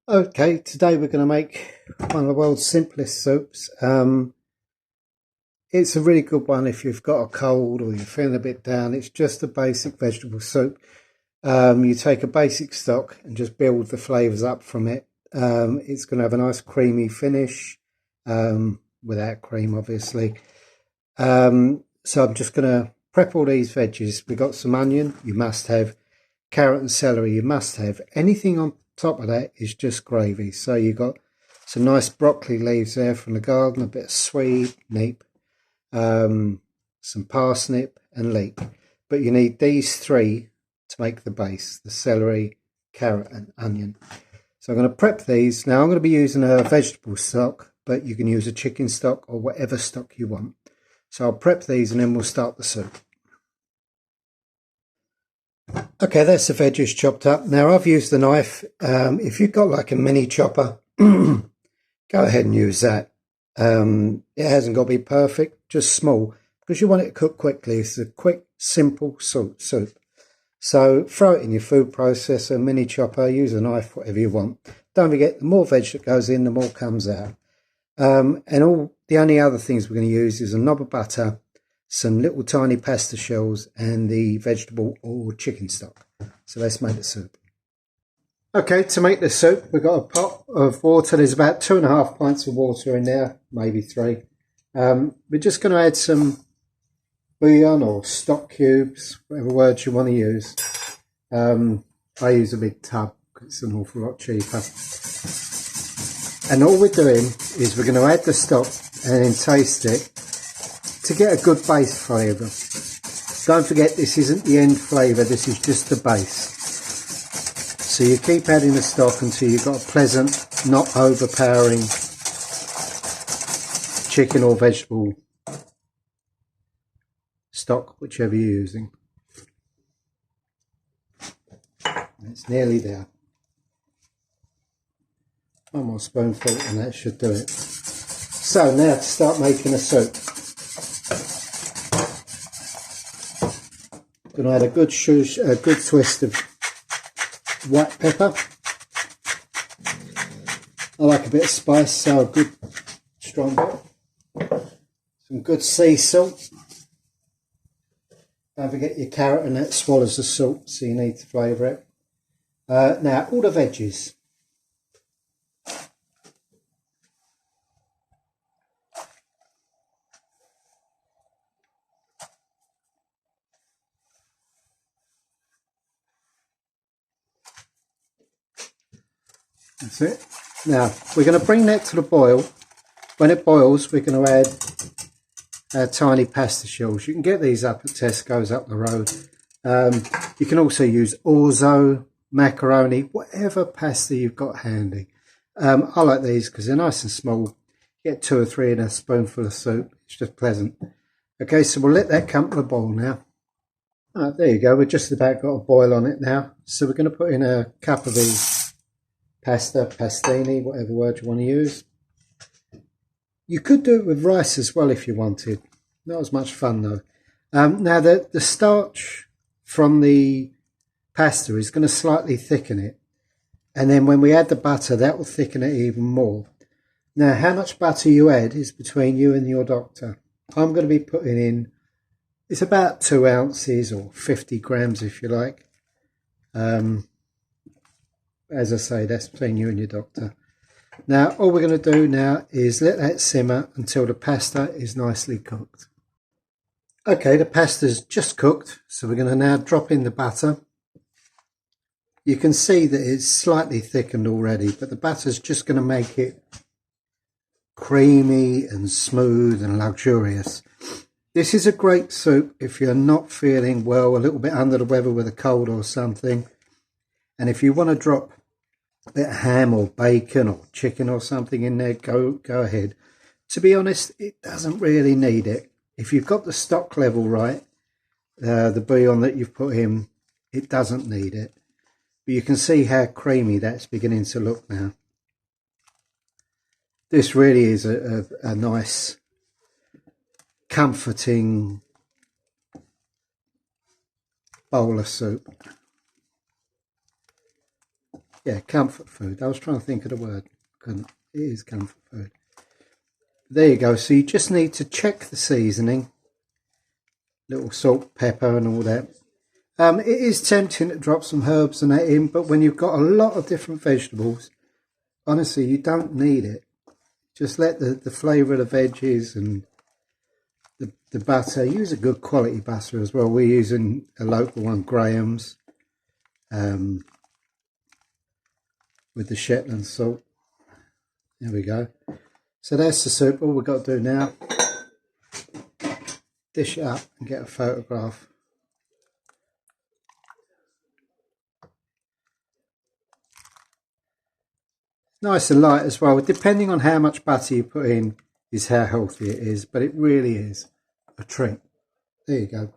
Okay, today we're going to make one of the world's simplest soups. It's a really good one if you've got a cold or you're feeling a bit down. It's just a basic vegetable soup. You take a basic stock and just build the flavours up from it. It's going to have a nice creamy finish, without cream obviously. So I'm just going to prep all these veggies. We've got some onion, you must have. Carrot and celery, you must have. Anything on top of that is just gravy. So you've got some nice broccoli leaves there from the garden, a bit of swede, neep, some parsnip and leek. But you need these three to make the base: the celery, carrot and onion. So I'm going to prep these. Now I'm going to be using a vegetable stock, but you can use a chicken stock or whatever stock you want. So I'll prep these and then we'll start the soup. Okay, that's the veggies chopped up. Now I've used the knife. If you've got like a mini chopper, go ahead and use that. It hasn't got to be perfect, just small, because you want it to cook quickly. It's a quick, simple soup. So throw it in your food processor, mini chopper, use a knife, whatever you want. Don't forget, the more veg that goes in, the more comes out. And all the only other things we're going to use is a knob of butter, some little tiny pasta shells and the vegetable or chicken stock. So let's make the soup. Okay, to make the soup, we've got a pot of water. There's about 2.5 pints of water in there, maybe 3. We're just going to add some bouillon or stock cubes, whatever words you want to use. I use a big tub because it's an awful lot cheaper. And all we're doing is we're going to add the stock and then taste it to get a good base flavour. Don't forget, this isn't the end flavour, this is just the base. So you keep adding the stock until you've got a pleasant, not overpowering chicken or vegetable stock, whichever you're using. It's nearly there. One more spoonful and that should do it. So now to start making a soup. I'm going to add a good twist of white pepper. I like a bit of spice, so a good strong bit. Some good sea salt. Don't forget your carrot, and that swallows the salt, so you need to flavour it. Now all the veggies. That's it. Now we're going to bring that to the boil. When it boils, we're going to add our tiny pasta shells. You can get these up at Tesco's up the road. You can also use orzo, macaroni, whatever pasta you've got handy. I like these because they're nice and small. You get 2 or 3 in a spoonful of soup. It's just pleasant. Okay, so we'll let that come to the boil now. There you go. We've just about got a boil on it now. So we're going to put in a cup of these pasta, pastini, whatever word you want to use. You could do it with rice as well if you wanted. Not as much fun though. Now the starch from the pasta is going to slightly thicken it. And then when we add the butter, that will thicken it even more. Now how much butter you add is between you and your doctor. I'm going to be putting in, it's about 2 ounces or 50 grams if you like. As I say, that's between you and your doctor. Now, all we're going to do now is let that simmer until the pasta is nicely cooked. Okay, the pasta's just cooked, so we're going to now drop in the butter. You can see that it's slightly thickened already, but the butter's just going to make it creamy and smooth and luxurious. This is a great soup if you're not feeling well, a little bit under the weather with a cold or something. And if you want to drop a bit of ham or bacon or chicken or something in there, go ahead. To be honest, it doesn't really need it. If you've got the stock level right, the bouillon that you've put in, it doesn't need it. But you can see how creamy that's beginning to look now. This really is a nice, comforting bowl of soup. Yeah, comfort food. I was trying to think of the word. Couldn't. It is comfort food. There you go. So you just need to check the seasoning. Little salt, pepper and all that. It is tempting to drop some herbs and that in, but when you've got a lot of different vegetables, honestly, you don't need it. Just let the flavour of the veggies and the butter. Use a good quality butter as well. We're using a local one, Graham's, with the Shetland salt. There we go. So that's the soup. All we've got to do now, dish it up and get a photograph. Nice and light as well. Depending on how much butter you put in is how healthy it is, but it really is a treat. There you go.